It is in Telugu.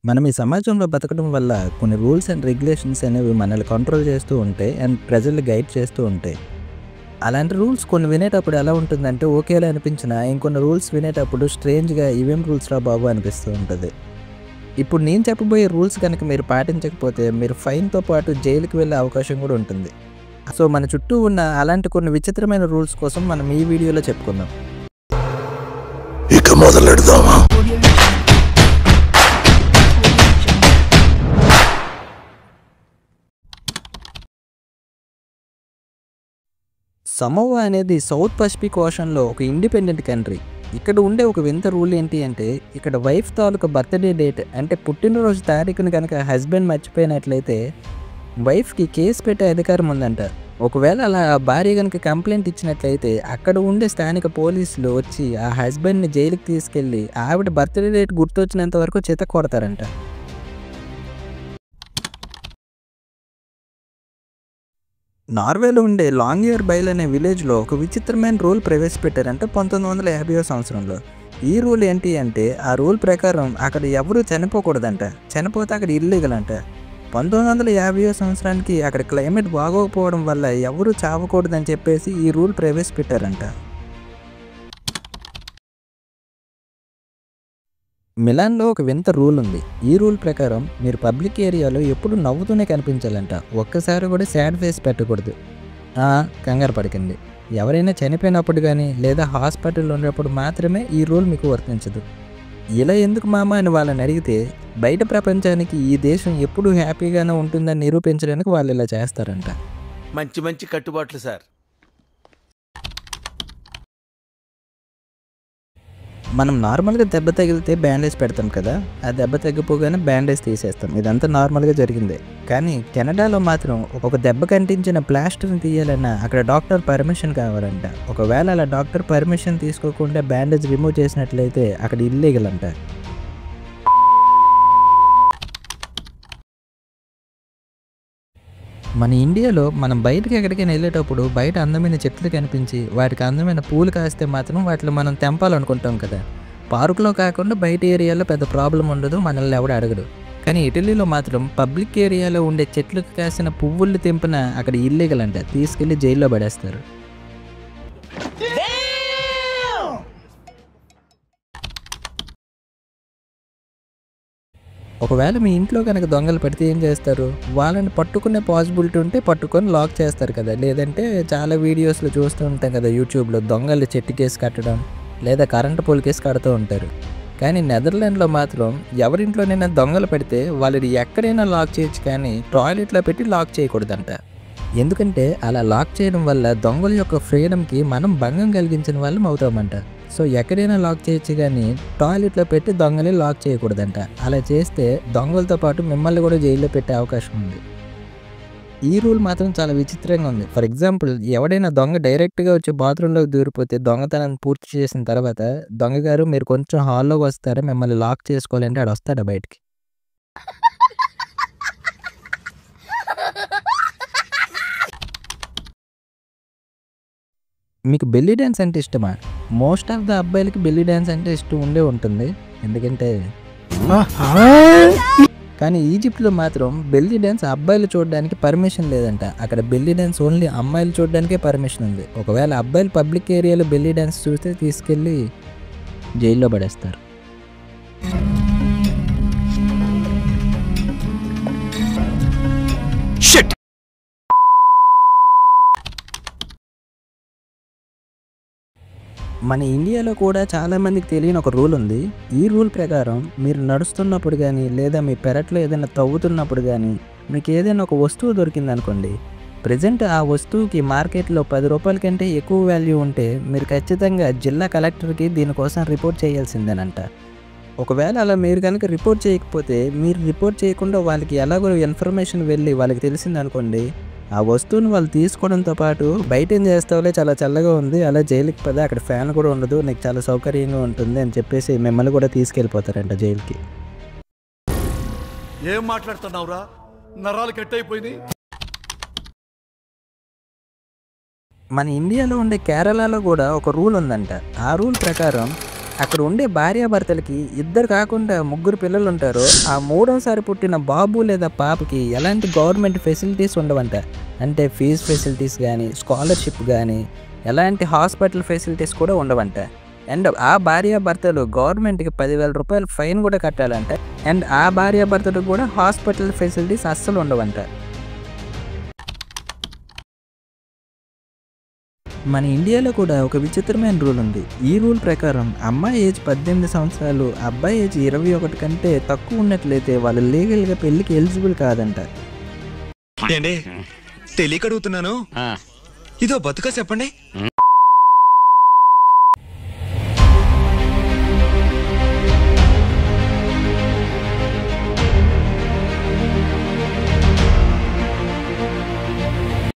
మనం ఈ సమాజంలో బతకడం వల్ల కొన్ని రూల్స్ అండ్ రెగ్యులేషన్స్ అనేవి మనల్ని కంట్రోల్ చేస్తూ ఉంటాయి అండ్ ప్రజల్ని గైడ్ చేస్తూ ఉంటాయి. అలాంటి రూల్స్ కొన్ని వినేటప్పుడు ఎలా ఉంటుందంటే ఓకేలా అనిపించినా ఇంకొన్ని రూల్స్ వినేటప్పుడు స్ట్రేంజ్గా ఇవేం రూల్స్ రా బాబు అనిపిస్తూ ఉంటుంది. ఇప్పుడు నేను చెప్పబోయే రూల్స్ కనుక మీరు పాటించకపోతే మీరు ఫైన్తో పాటు జైలుకి వెళ్ళే అవకాశం కూడా ఉంటుంది. సో మన చుట్టూ ఉన్న అలాంటి కొన్ని విచిత్రమైన రూల్స్ కోసం మనం ఈ వీడియోలో చెప్పుకుందాం. ఇక మొదలెడదామా? సమోవా అనేది సౌత్ పసిఫిక్ ఓషన్లో ఒక ఇండిపెండెంట్ కంట్రీ. ఇక్కడ ఉండే ఒక వింత రూల్ ఏంటి అంటే ఇక్కడ వైఫ్ తాలూకా బర్త్డే డేట్ అంటే పుట్టినరోజు తారీఖుని కనుక హస్బెండ్ మర్చిపోయినట్లయితే వైఫ్కి కేసు పెట్టే అధికారం ఉందంట. ఒకవేళ అలా భార్య కనుక కంప్లైంట్ ఇచ్చినట్లయితే అక్కడ ఉండే స్థానిక పోలీసులు వచ్చి ఆ హస్బెండ్ని జైలుకి తీసుకెళ్ళి ఆవిడ బర్త్డే డేట్ గుర్తొచ్చినంత వరకు చిత కొడతారంట. నార్వేలో ఉండే లాంగియర్ బైల్ అనే విలేజ్లో ఒక విచిత్రమైన రూల్ ప్రవేశపెట్టారంటే 1950వ సంవత్సరంలో. ఈ రూల్ ఏంటి అంటే ఆ రూల్ ప్రకారం అక్కడ ఎవరూ చనిపోకూడదంట. చనిపోతే అక్కడ ఇల్లీగల్ అంట. 1950వ సంవత్సరానికి అక్కడ క్లైమేట్ బాగోకపోవడం వల్ల ఎవరూ చావకూడదని చెప్పేసి ఈ రూల్ ప్రవేశపెట్టారంట. మిలాన్లో ఒక వింత రూల్ ఉంది. ఈ రూల్ ప్రకారం మీరు పబ్లిక్ ఏరియాలో ఎప్పుడు నవ్వుతూనే కనిపించాలంట. ఒక్కసారి కూడా సాడ్ ఫేస్ పెట్టకూడదు. కంగారు పడకండి, ఎవరైనా చనిపోయినప్పుడు కానీ లేదా హాస్పిటల్లో ఉన్నప్పుడు మాత్రమే ఈ రూల్ మీకు వర్తించదు. ఇలా ఎందుకు మామ అని వాళ్ళని అడిగితే బయట ప్రపంచానికి ఈ దేశం ఎప్పుడూ హ్యాపీగానే ఉంటుందని నిరూపించడానికి వాళ్ళు ఇలా చేస్తారంట. మంచి మంచి కట్టుబాట్లు సార్. మనం నార్మల్గా దెబ్బ తగిలితే బ్యాండేజ్ పెడతాం కదా, ఆ దెబ్బ తగ్గిపోగానే బ్యాండేజ్ తీసేస్తాం. ఇదంతా నార్మల్గా జరిగిందే. కానీ కెనడాలో మాత్రం ఒక దెబ్బ కంటించిన ప్లాస్టర్ని తీయాలన్నా అక్కడ డాక్టర్ పర్మిషన్ కావాలంట. ఒకవేళ అలా డాక్టర్ పర్మిషన్ తీసుకోకుండా బ్యాండేజ్ రిమూవ్ చేసినట్లయితే అక్కడ ఇల్లీగల్ అంట. మన ఇండియాలో మనం బయటకి ఎక్కడికైనా వెళ్ళేటప్పుడు బయట అందమైన చెట్లు కనిపించి వాటికి అందమైన పూలు కాస్తే మాత్రం వాటిలో మనం తెంపాలనుకుంటాం కదా. పార్కులో కాకుండా బయట ఏరియాలో పెద్ద ప్రాబ్లం ఉండదు, మనల్ని ఎవడు అడగడు. కానీ ఇటలీలో మాత్రం పబ్లిక్ ఏరియాలో ఉండే చెట్లకు కాసిన పువ్వులు తెంపిన అక్కడ ఇల్లీగల్ అంట. తీసుకెళ్లి జైల్లో పడేస్తారు. ఒకవేళ మీ ఇంట్లో కనుక దొంగలు పడితే ఏం చేస్తారు? వాళ్ళని పట్టుకునే పాసిబిలిటీ ఉంటే పట్టుకొని లాక్ చేస్తారు కదా. లేదంటే చాలా వీడియోస్లో చూస్తూ ఉంటాం కదా యూట్యూబ్లో, దొంగలు చెట్టుకేసి కట్టడం లేదా కరెంటు పోల్కేసి కడుతూ ఉంటారు. కానీ నెదర్లాండ్లో మాత్రం ఎవరింట్లోనైనా దొంగలు పడితే వాళ్ళని ఎక్కడైనా లాక్ చేయొచ్చు, కానీ టాయిలెట్లో పెట్టి లాక్ చేయకూడదంట. ఎందుకంటే అలా లాక్ చేయడం వల్ల దొంగల యొక్క ఫ్రీడమ్కి మనం భంగం కలిగించిన వాళ్ళం అవుతామంట. సో ఎక్కడైనా లాక్ చేయొచ్చు, కానీ టాయిలెట్లో పెట్టి దొంగని లాక్ చేయకూడదంట. అలా చేస్తే దొంగలతో పాటు మిమ్మల్ని కూడా జైల్లో పెట్టే అవకాశం ఉంది. ఈ రూల్ మాత్రం చాలా విచిత్రంగా ఉంది. ఫర్ ఎగ్జాంపుల్, ఎవడైనా దొంగ డైరెక్ట్గా వచ్చి బాత్రూంలోకి దూరిపోతే దొంగతనాన్ని పూర్తి చేసిన తర్వాత దొంగగారు మీరు కొంచెం హాల్లోకి వస్తారా, మిమ్మల్ని లాక్ చేసుకోవాలంటే ఆడు వస్తాడా బయటికి? మీకు బెల్లీ డ్యాన్స్ అంటే ఇష్టమా? మోస్ట్ ఆఫ్ ద అబ్బాయిలకి బెల్లీ డ్యాన్స్ అంటే ఇష్టం ఉండే ఉంటుంది. ఎందుకంటే కానీ ఈజిప్ట్లో మాత్రం బెల్లీ డ్యాన్స్ అబ్బాయిలు చూడడానికి పర్మిషన్ లేదంట. అక్కడ బెల్లీ డ్యాన్స్ ఓన్లీ అమ్మాయిలు చూడడానికే పర్మిషన్ ఉంది. ఒకవేళ అబ్బాయిలు పబ్లిక్ ఏరియాలో బెల్లీ డ్యాన్స్ చూస్తే తీసుకెళ్ళి జైల్లో పడేస్తారు. మన ఇండియాలో కూడా చాలామందికి తెలియని ఒక రూల్ ఉంది. ఈ రూల్ ప్రకారం మీరు నడుస్తున్నప్పుడు కానీ లేదా మీ పెరట్లో ఏదైనా తవ్వుతున్నప్పుడు కానీ మీకు ఏదైనా ఒక వస్తువు దొరికిందనుకోండి, ప్రజెంట్ ఆ వస్తువుకి మార్కెట్లో 10 రూపాయల కంటే ఎక్కువ వాల్యూ ఉంటే మీరు ఖచ్చితంగా జిల్లా కలెక్టర్కి దీనికోసం రిపోర్ట్ చేయాల్సిందేనంట. ఒకవేళ అలా మీరు కనుక రిపోర్ట్ చేయకపోతే, మీరు రిపోర్ట్ చేయకుండా వాళ్ళకి ఎలాగో ఇన్ఫర్మేషన్ వెళ్ళి వాళ్ళకి తెలిసిందనుకోండి, ఆ వస్తువుని వాళ్ళు తీసుకోవడంతో పాటు బయట ఏం చేస్తావులే చాలా చల్లగా ఉంది, అలా జైలుకి పద, అక్కడ ఫ్యాన్ కూడా ఉండదు, నీకు చాలా సౌకర్యంగా ఉంటుంది అని చెప్పేసి మిమ్మల్ని కూడా తీసుకెళ్ళిపోతారంట జైలుకి. ఏం మాట్లాడుతున్నావురా? నరాలు కట్ అయిపోయింది. మన ఇండియాలో ఉండే కేరళలో కూడా ఒక రూల్ ఉందంట. ఆ రూల్ ప్రకారం అక్కడ ఉండే భార్యాభర్తలకి ఇద్దరు కాకుండా ముగ్గురు పిల్లలు ఉంటారు. ఆ మూడోసారి పుట్టిన బాబు లేదా పాపకి ఎలాంటి గవర్నమెంట్ ఫెసిలిటీస్ ఉండవంట. అంటే ఫీజు ఫెసిలిటీస్ కానీ, స్కాలర్షిప్ కానీ, ఎలాంటి హాస్పిటల్ ఫెసిలిటీస్ కూడా ఉండవంట. అండ్ ఆ భార్యాభర్తలు గవర్నమెంట్కి 10,000 రూపాయలు ఫైన్ కూడా కట్టాలంట. అండ్ ఆ భార్యాభర్తలకు కూడా హాస్పిటల్ ఫెసిలిటీస్ అస్సలు ఉండవంట. మన ఇండియాలో కూడా ఒక విచిత్రమైన రూల్ ఉంది. ఈ రూల్ ప్రకారం అమ్మాయి ఏజ్ 18 సంవత్సరాలు, అబ్బాయి ఏజ్ 21 కంటే తక్కువ ఉన్నట్లయితే వాళ్ళు లీగల్గా పెళ్లికి ఎలిజిబుల్ కాదంట. తెలియక అడుగుతున్నాను, ఇదో బతుక చెప్పండి.